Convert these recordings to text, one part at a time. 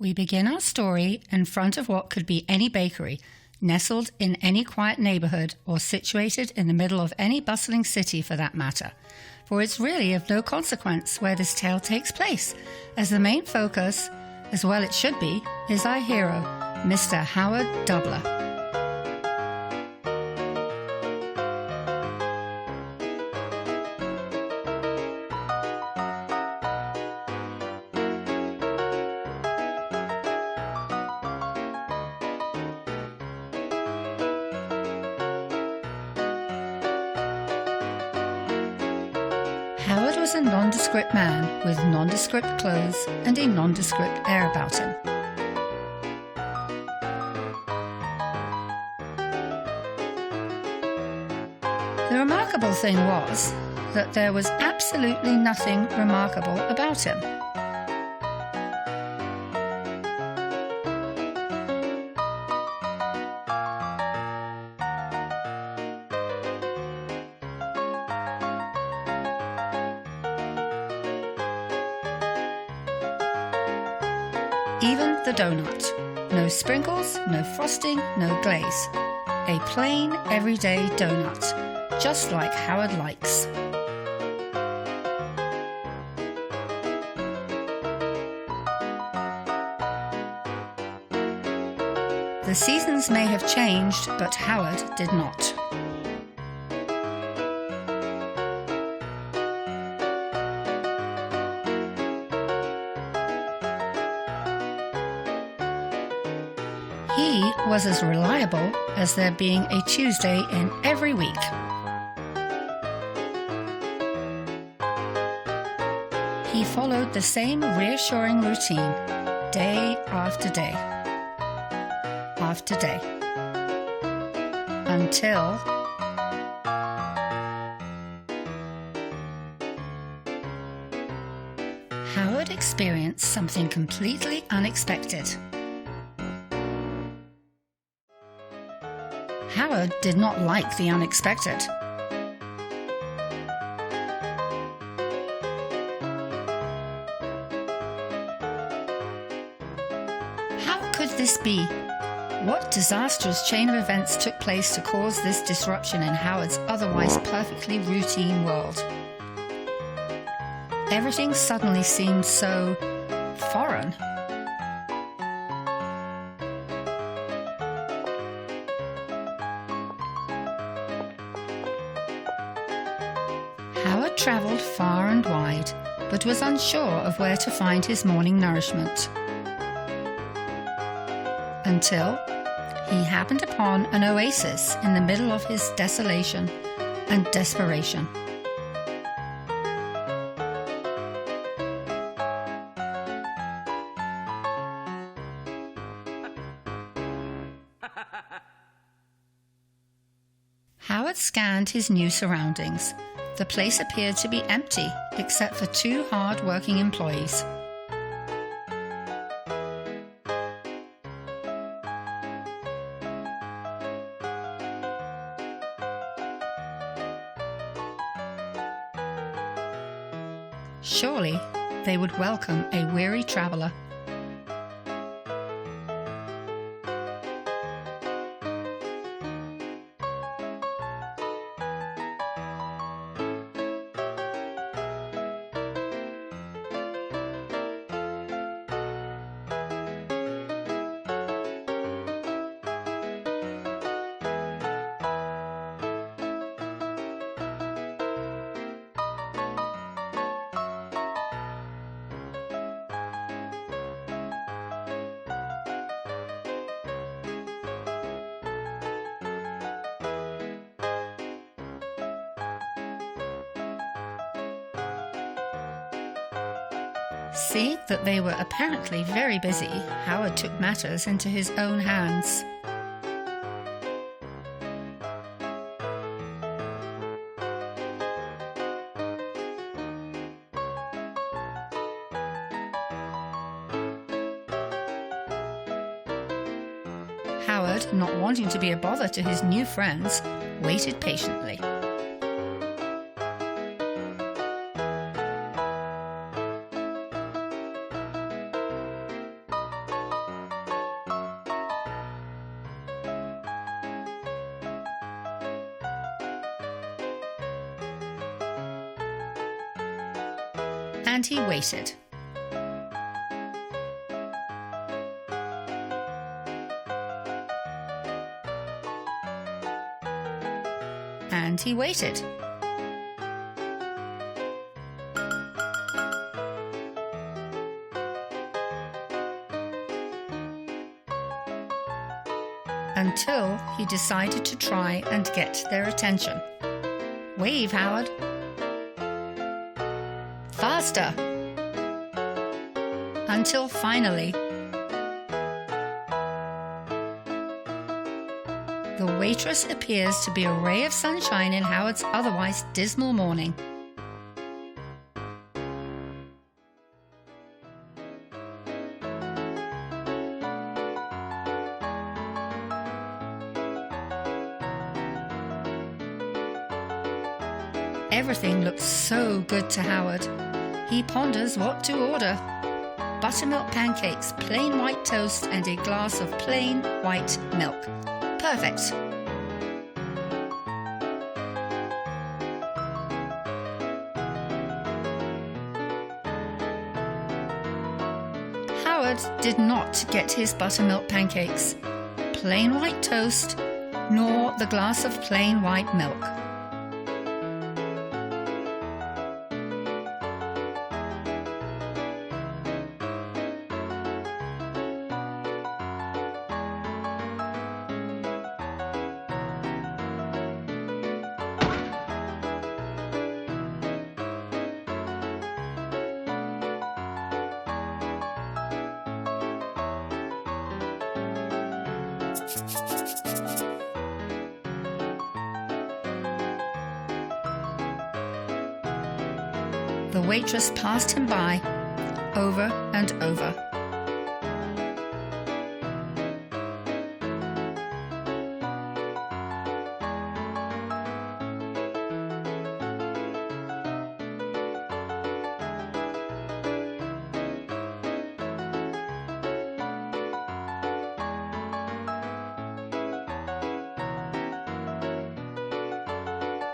We begin our story in front of what could be any bakery, nestled in any quiet neighborhood, or situated in the middle of any bustling city for that matter. For it's really of no consequence where this tale takes place, as the main focus, as well it should be, is our hero, Mr. Howard Dubbler. Howard was a nondescript man with nondescript clothes and a nondescript air about him. The remarkable thing was that there was absolutely nothing remarkable about him. Even the donut. No sprinkles, no frosting, no glaze. A plain, everyday donut, just like Howard likes. The seasons may have changed, but Howard did not. He was as reliable as there being a Tuesday in every week. He followed the same reassuring routine, day after day, after day, until Howard experienced something completely unexpected. Howard did not like the unexpected. How could this be? What disastrous chain of events took place to cause this disruption in Howard's otherwise perfectly routine world? Everything suddenly seemed so foreign. Howard travelled far and wide, but was unsure of where to find his morning nourishment. Until he happened upon an oasis in the middle of his desolation and desperation. Howard scanned his new surroundings. The place appeared to be empty, except for 2 hard-working employees. Surely they would welcome a weary traveler. Seeing that they were apparently very busy, Howard took matters into his own hands. Howard, not wanting to be a bother to his new friends, waited patiently. and he waited. And he waited. Until he decided to try and get their attention. Wave, Howard. Faster. Until finally, the waitress appears to be a ray of sunshine in Howard's otherwise dismal morning. Everything looks so good to Howard. He ponders what to order. Buttermilk pancakes, plain white toast, and a glass of plain white milk. Perfect. Howard did not get his buttermilk pancakes, plain white toast, nor the glass of plain white milk. The waitress passed him by, over and over.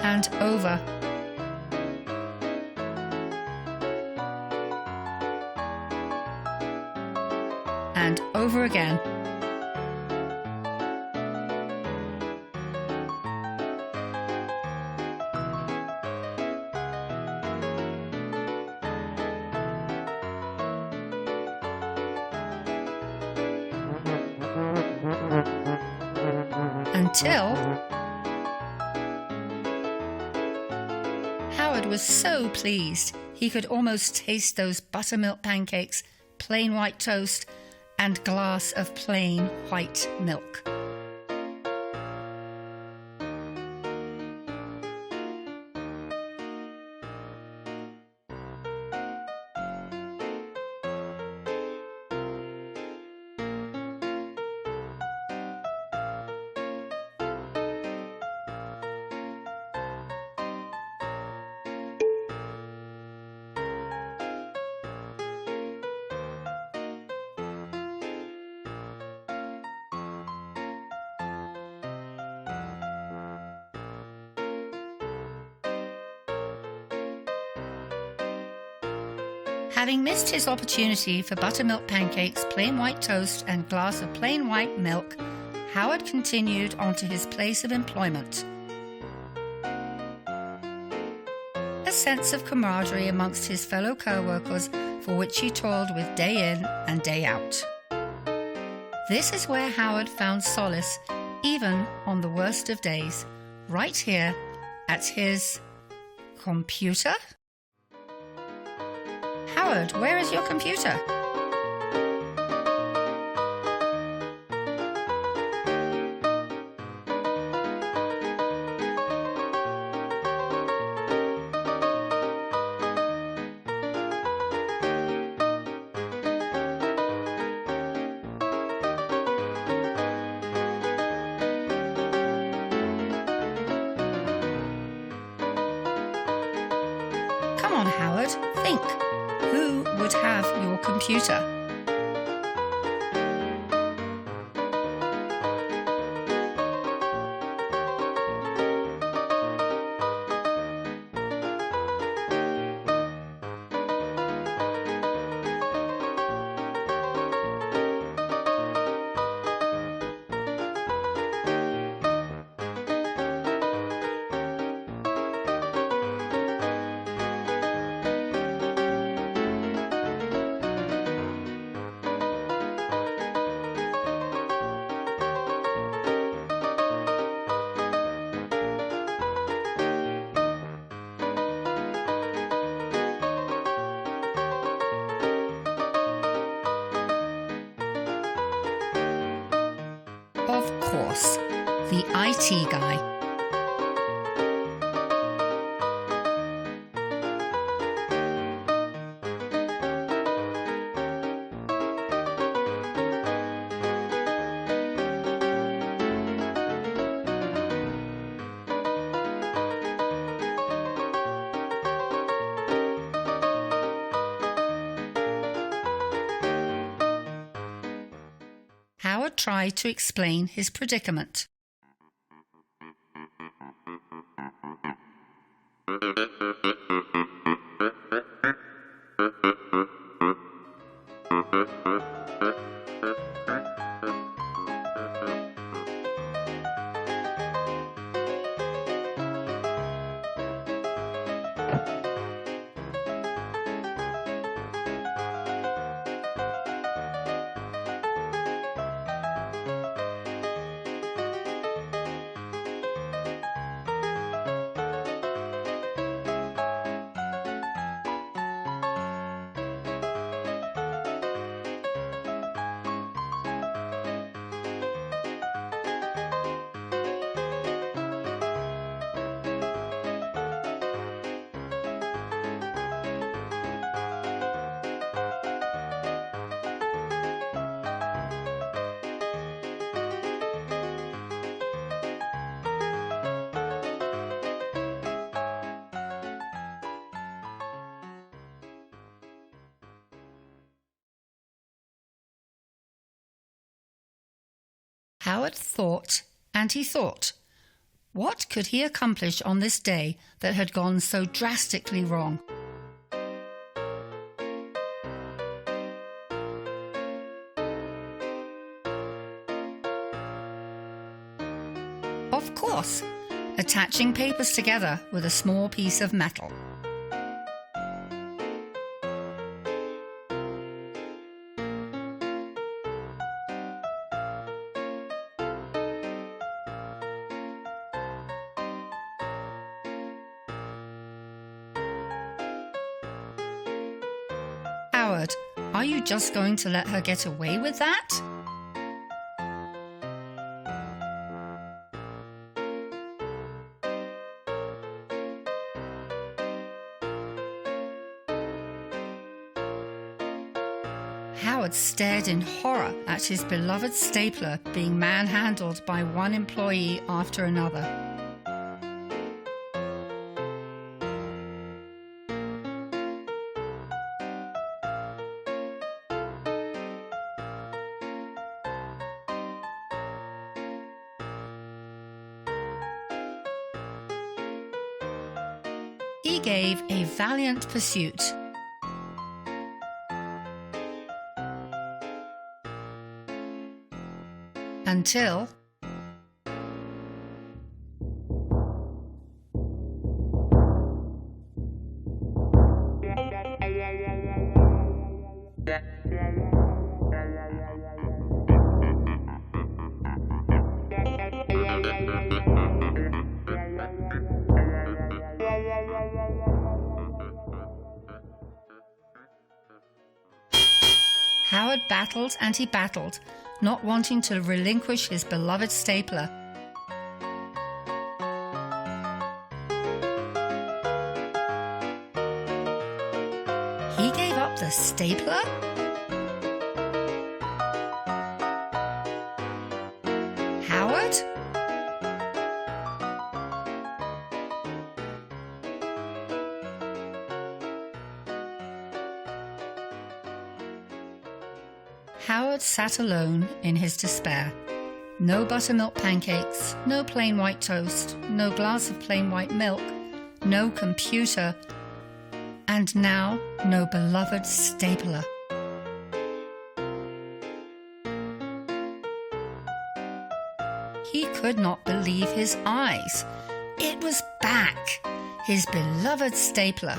And over. And over again. Until Howard was so pleased he could almost taste those buttermilk pancakes, plain white toast, and glass of plain white milk. Having missed his opportunity for buttermilk pancakes, plain white toast, and glass of plain white milk, Howard continued on to his place of employment. A sense of camaraderie amongst his fellow co-workers for which he toiled with day in and day out. This is where Howard found solace even on the worst of days, right here at his computer? Howard, where is your computer? Come on, Howard, think. Who would have your computer? course, the IT guy. Howard tried to explain his predicament. Howard thought and he thought. What could he accomplish on this day that had gone so drastically wrong? Of course, attaching papers together with a small piece of metal. Howard, are you just going to let her get away with that? Howard stared in horror at his beloved stapler being manhandled by one employee after another. He gave a valiant pursuit. Until Howard battled and he battled, not wanting to relinquish his beloved stapler. He gave up the stapler? Howard? Howard sat alone in his despair. No buttermilk pancakes, no plain white toast, no glass of plain white milk, no computer, and now no beloved stapler. He could not believe his eyes. It was back, his beloved stapler.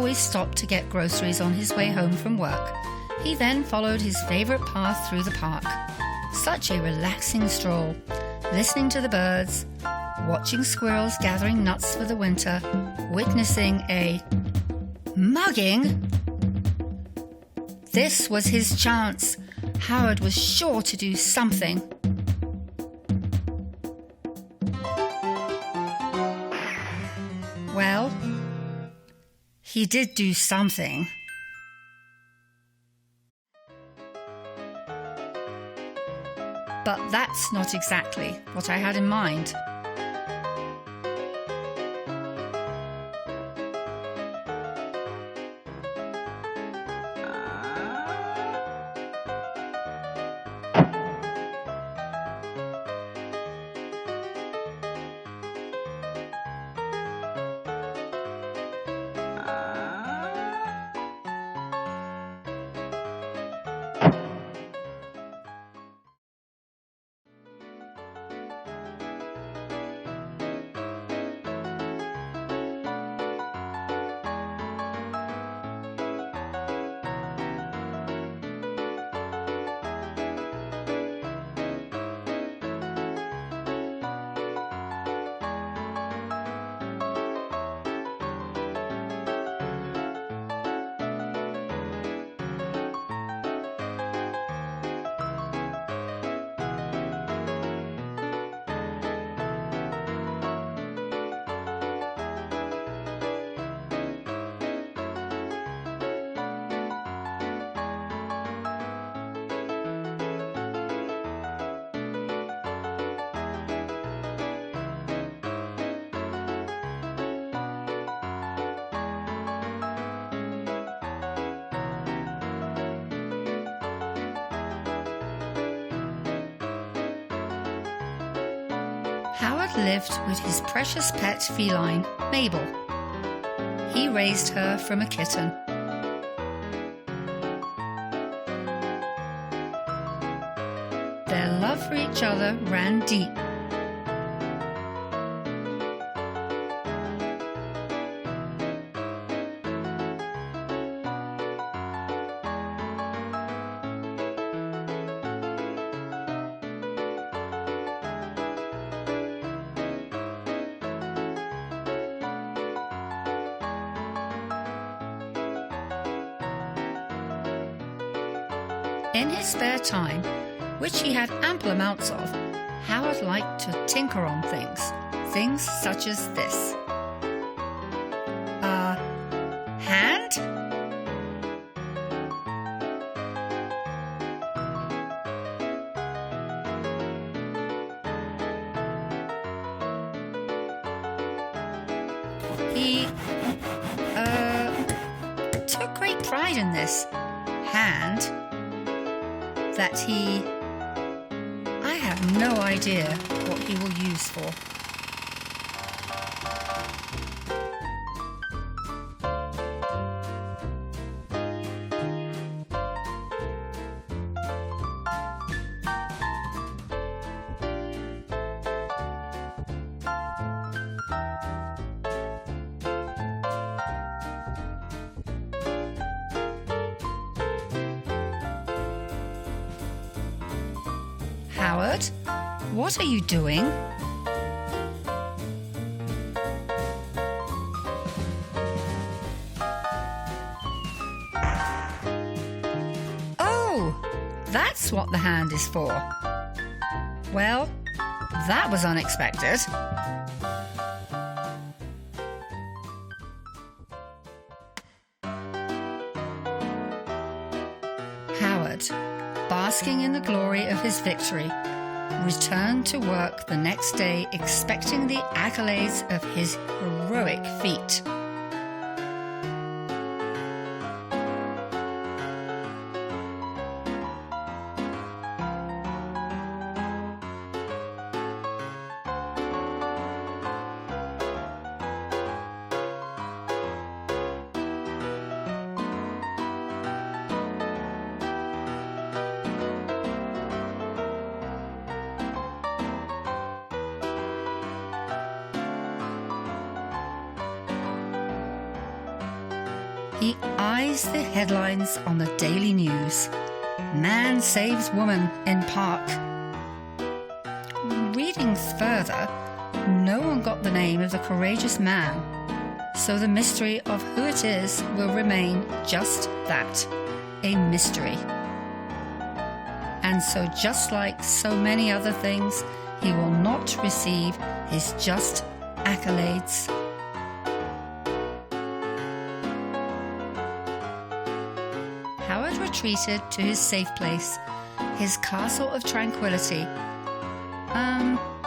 always stopped to get groceries on his way home from work. He then followed his favorite path through the park. Such a relaxing stroll, listening to the birds, watching squirrels gathering nuts for the winter, witnessing a mugging. This was his chance. Howard was sure to do something. Well, he did do something. But that's not exactly what I had in mind. Howard lived with his precious pet feline, Mabel. He raised her from a kitten. Their love for each other ran deep. In his spare time, which he had ample amounts of, Howard liked to tinker on things such as this. A hand? He took great pride in this hand that I have no idea what he will use for. Howard, what are you doing? Oh, that's what the hand is for. Well, that was unexpected. Howard, basking in the glory of his victory, returned to work the next day expecting the accolades of his heroic feat. He eyes the headlines on the daily news. Man saves woman in park. Reading further, no one got the name of the courageous man, so the mystery of who it is will remain just that, a mystery. And so just like so many other things, he will not receive his just accolades. Howard retreated to his safe place, his castle of tranquility,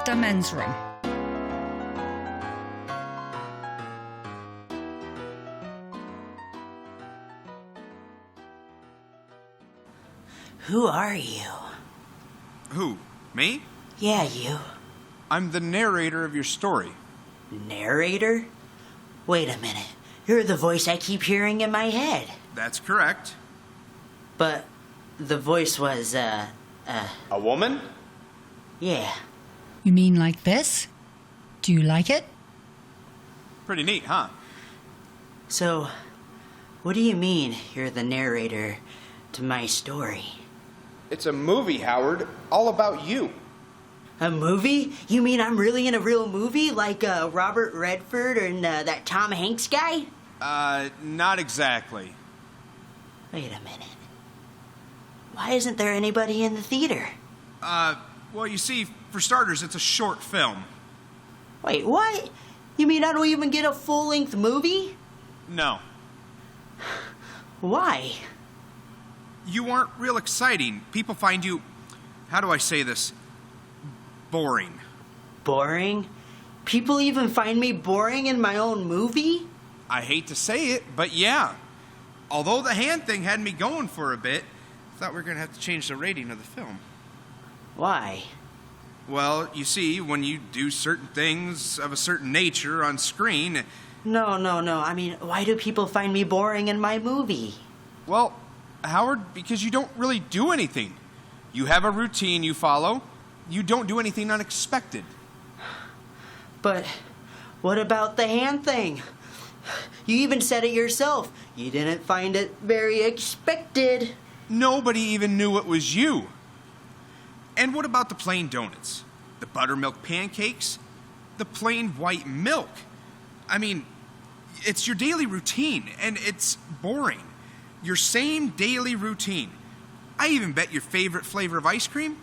the men's room. Who are you? Who? Me? Yeah, you. I'm the narrator of your story. Narrator? Wait a minute. You're the voice I keep hearing in my head. That's correct. But the voice was, A woman? yeah. You mean like this? Do you like it? Pretty neat, huh? So, what do you mean you're the narrator to my story? It's a movie, Howard, all about you. A movie? You mean I'm really in a real movie like Robert Redford and that Tom Hanks guy? Not exactly. Wait a minute. Why isn't there anybody in the theater? Well, you see, for starters, it's a short film. Wait, what? You mean I don't even get a full-length movie? No. Why? You aren't real exciting. People find you, how do I say this, boring. Boring? People even find me boring in my own movie? I hate to say it, but yeah. Although the hand thing had me going for a bit, I thought we were going to have to change the rating of the film. Why? Well, you see, when you do certain things of a certain nature on screen... No. I mean, why do people find me boring in my movie? Well, Howard, because you don't really do anything. You have a routine you follow. You don't do anything unexpected. But what about the hand thing? You even said it yourself. You didn't find it very expected. Nobody even knew it was you. And what about the plain donuts? The buttermilk pancakes? The plain white milk? I mean, it's your daily routine, and it's boring. Your same daily routine. I even bet your favorite flavor of ice cream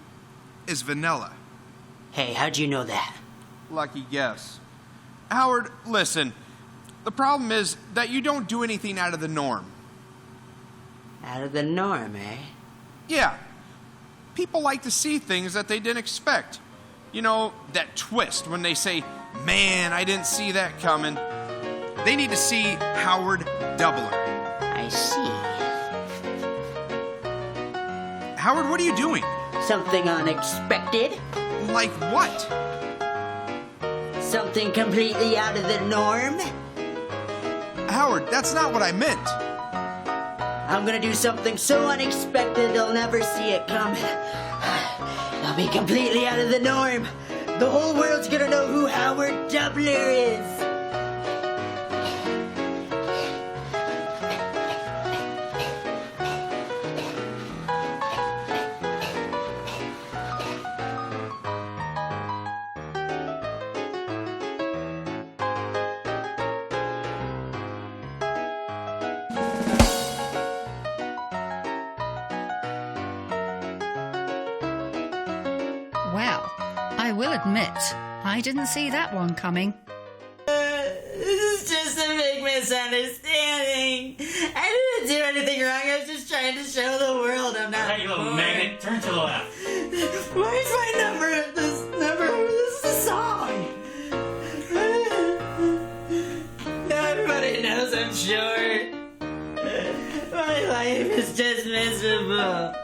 is vanilla. Hey, how'd you know that? Lucky guess. Howard, listen. The problem is that you don't do anything out of the norm. Out of the norm, eh? Yeah. People like to see things that they didn't expect. You know, that twist when they say, man, I didn't see that coming. They need to see Howard Dubbler. I see. Howard, what are you doing? Something unexpected? Like what? Something completely out of the norm? Howard, that's not what I meant. I'm gonna do something so unexpected they'll never see it coming. I'll be completely out of the norm. The whole world's gonna know who Howard Dubbler is. Well, I will admit, I didn't see that one coming. This is just a big misunderstanding. I didn't do anything wrong. I was just trying to show the world I'm not. Hey, you little maggot, turn to the left. Where's my number? This is a song. Everybody knows I'm short. My life is just miserable.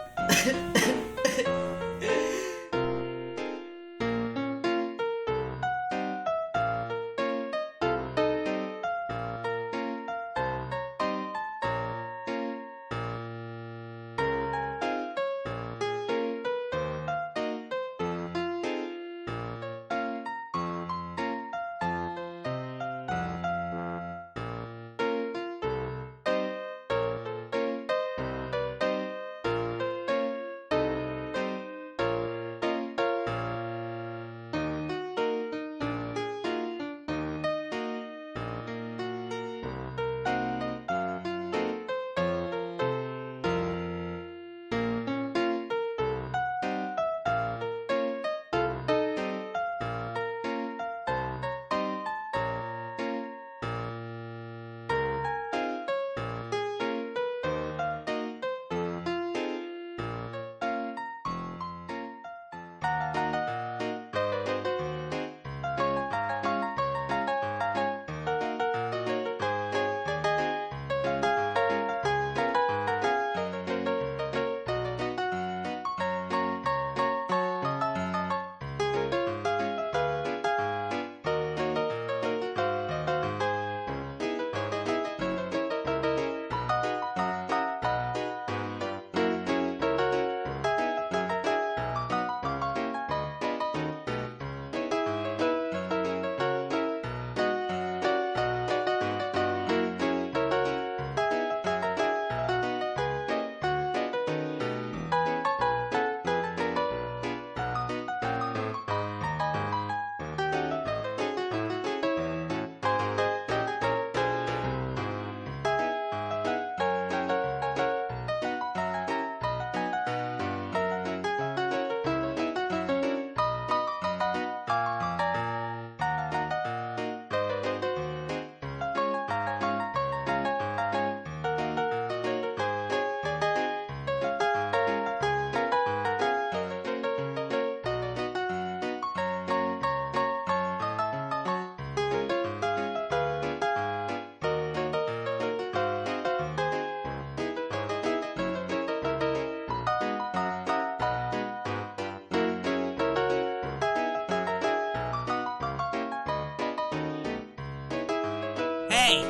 Hey,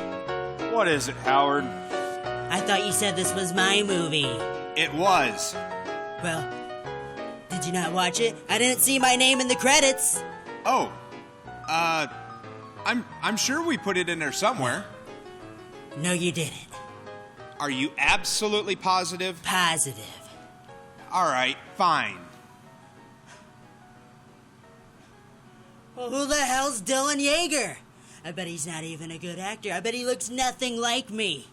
What is it, Howard? I thought you said this was my movie. It was. Well, did you not watch it? I didn't see my name in the credits. Oh, I'm sure we put it in there somewhere. No, you didn't. Are you absolutely positive? Positive. All right, fine. Well, who the hell's Dylan Jaeger? I bet he's not even a good actor. I bet he looks nothing like me.